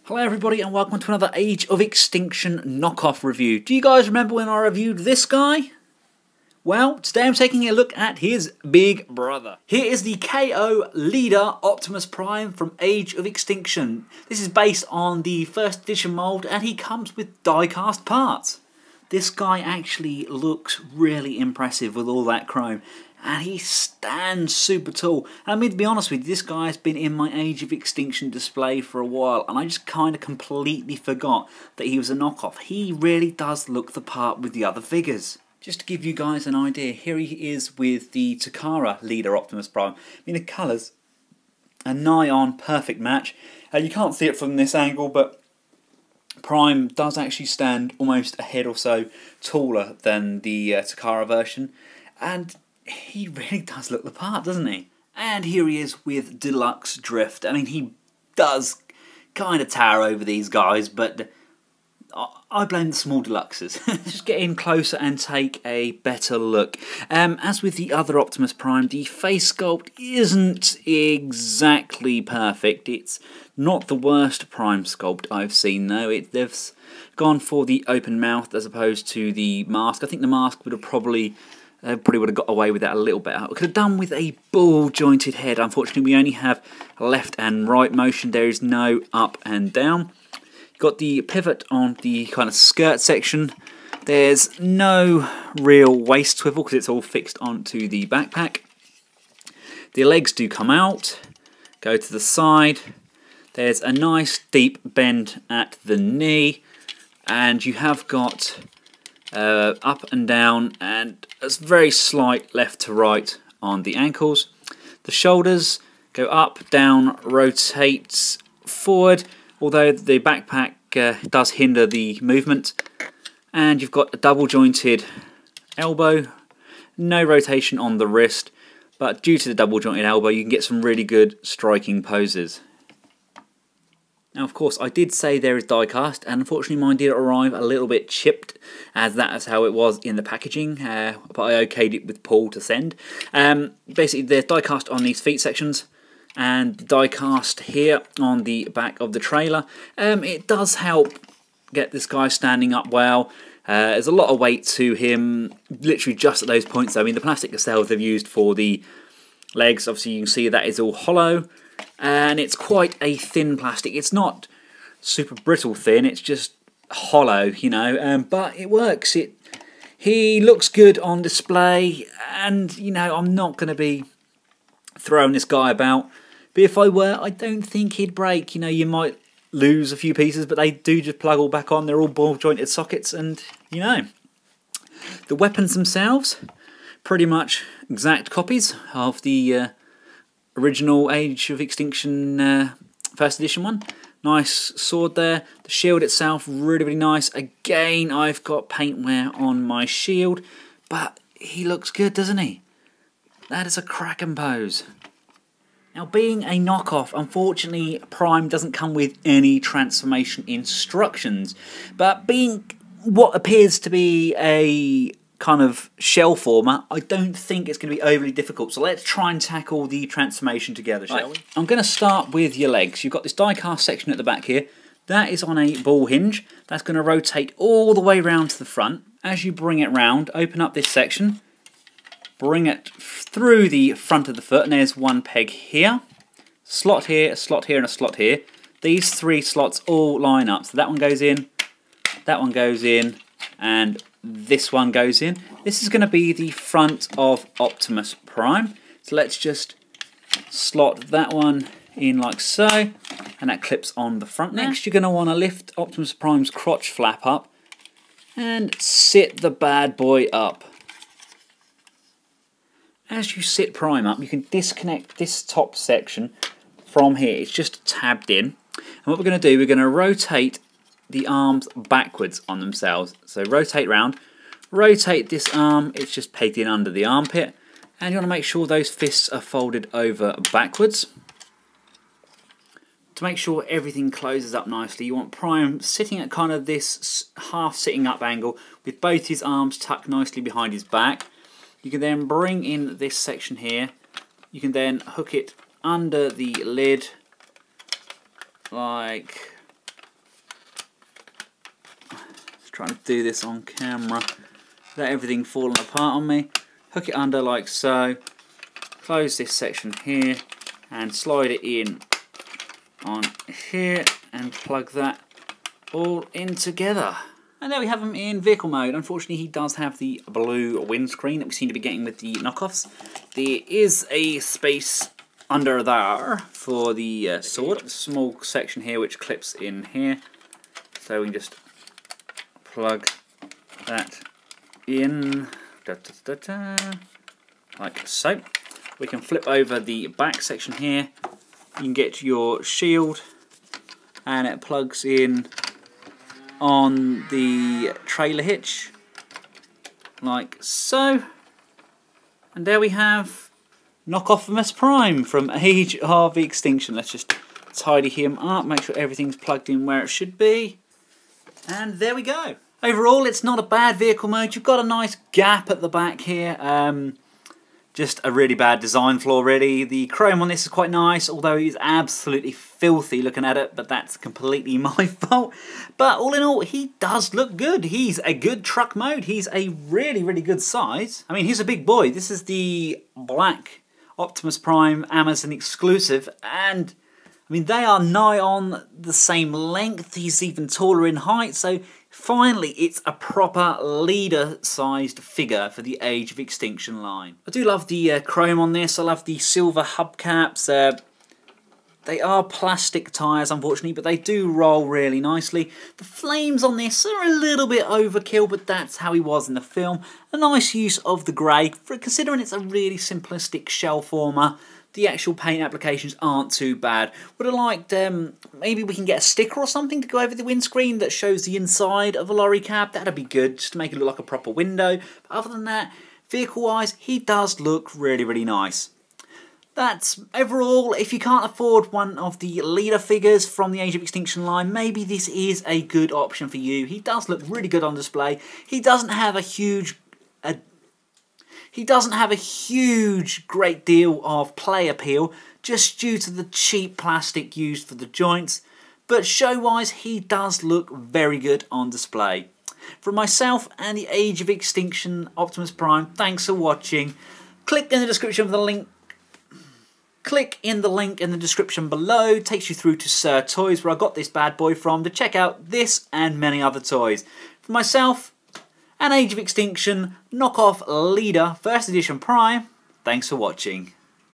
Hello everybody and welcome to another Age of Extinction knockoff review. Do you guys remember when I reviewed this guy? Well, today I'm taking a look at his big brother. Here is the KO leader Optimus Prime from Age of Extinction. This is based on the first edition mould and he comes with die-cast parts. This guy actually looks really impressive with all that chrome. And he stands super tall. I mean, to be honest with you, this guy's been in my Age of Extinction display for a while, and I just kind of completely forgot that he was a knockoff. He really does look the part with the other figures. Just to give you guys an idea, here he is with the Takara leader Optimus Prime. I mean, the colours, a nigh-on perfect match. You can't see it from this angle, but Prime does actually stand almost a head or so taller than the Takara version. And he really does look the part, doesn't he? And here he is with Deluxe Drift. I mean, he does kind of tower over these guys, but I blame the small deluxes. Just get in closer and take a better look. As with the other Optimus Prime, the face sculpt isn't exactly perfect. It's not the worst Prime sculpt I've seen, though. They've gone for the open mouth as opposed to the mask. I think the mask would have probably would have got away with that a little bit. We could have done with a ball-jointed head. Unfortunately, we only have left and right motion. There is no up and down. You've got the pivot on the kind of skirt section. There's no real waist swivel because it's all fixed onto the backpack. The legs do come out, go to the side. There's a nice deep bend at the knee, and you have got up and down and a very slight left to right on the ankles. The shoulders go up, down, rotates forward, although the backpack does hinder the movement. And you've got a double jointed elbow, no rotation on the wrist, but due to the double jointed elbow you can get some really good striking poses. Now, of course, I did say there is die-cast, and unfortunately mine did arrive a little bit chipped, as that is how it was in the packaging, but I okayed it with Paul to send. Basically, there's die-cast on these feet sections, and die-cast here on the back of the trailer. It does help get this guy standing up well. There's a lot of weight to him, literally just at those points. I mean, the plastic nacelles they've used for the legs, obviously you can see that is all hollow. And it's quite a thin plastic. It's not super brittle thin, it's just hollow, you know, but it works. He looks good on display, and, you know, I'm not going to be throwing this guy about. But if I were, I don't think he'd break. You know, you might lose a few pieces, but they do just plug all back on. They're all ball-jointed sockets, and, you know. The weapons themselves, pretty much exact copies of the original Age of Extinction first edition one. Nice sword there. The shield itself, really, really nice. Again, I've got paint wear on my shield, but he looks good, doesn't he? That is a cracking pose. Now, being a knockoff, unfortunately, Prime doesn't come with any transformation instructions, but being what appears to be a kind of shell former, I don't think it's going to be overly difficult. So let's try and tackle the transformation together, shall we? I'm going to start with your legs. You've got this die-cast section at the back here. That is on a ball hinge. That's going to rotate all the way round to the front. As you bring it round, open up this section, bring it through the front of the foot, and there's one peg here. Slot here, a slot here, and a slot here. These three slots all line up. So that one goes in, that one goes in, and this one goes in. This is going to be the front of Optimus Prime. So let's just slot that one in like so, and that clips on the front. Next, you're going to want to lift Optimus Prime's crotch flap up and sit the bad boy up. As you sit Prime up, you can disconnect this top section from here. It's just tabbed in. And what we're going to do, we're going to rotate the arms backwards on themselves. So rotate round, rotate this arm, it's just pegged in under the armpit, and you want to make sure those fists are folded over backwards. To make sure everything closes up nicely, you want Prime sitting at kind of this half sitting up angle with both his arms tucked nicely behind his back. You can then bring in this section here, you can then hook it under the lid like trying to do this on camera without everything falling apart on me. Hook it under like so. Close this section here and slide it in on here and plug that all in together. And there we have him in vehicle mode. Unfortunately, he does have the blue windscreen that we seem to be getting with the knockoffs. There is a space under there for the sword. A small section here which clips in here. So we can just plug that in, like so. We can flip over the back section here. You can get your shield and it plugs in on the trailer hitch like so. And there we have Optimus Prime from Age of Extinction. Let's just tidy him up, make sure everything's plugged in where it should be. And there we go. Overall, it's not a bad vehicle mode. You've got a nice gap at the back here. Just a really bad design flaw, really. The chrome on this is quite nice, although it is absolutely filthy looking at it, but that's completely my fault. But all in all, he does look good. He's a good truck mode. He's a really, really good size. I mean, he's a big boy. This is the black Optimus Prime Amazon exclusive, and I mean, they are nigh on the same length. He's even taller in height, so finally it's a proper leader-sized figure for the Age of Extinction line. I do love the chrome on this. I love the silver hubcaps. They are plastic tyres, unfortunately, but they do roll really nicely. The flames on this are a little bit overkill, but that's how he was in the film. A nice use of the grey, considering it's a really simplistic shell former. The actual paint applications aren't too bad. Would have liked, maybe we can get a sticker or something to go over the windscreen that shows the inside of a lorry cab. That'd be good, just to make it look like a proper window. But other than that, vehicle-wise, he does look really, really nice. That's overall, if you can't afford one of the leader figures from the Age of Extinction line, maybe this is a good option for you. He does look really good on display. He doesn't have a huge great deal of play appeal, just due to the cheap plastic used for the joints, but show-wise he does look very good on display. From myself and the Age of Extinction Optimus Prime, thanks for watching. Click in the description for the link. Click in the link in the description below, takes you through to Sirtoys, where I got this bad boy from, to check out this and many other toys. For myself, an Age of Extinction knockoff leader, first edition Prime, thanks for watching.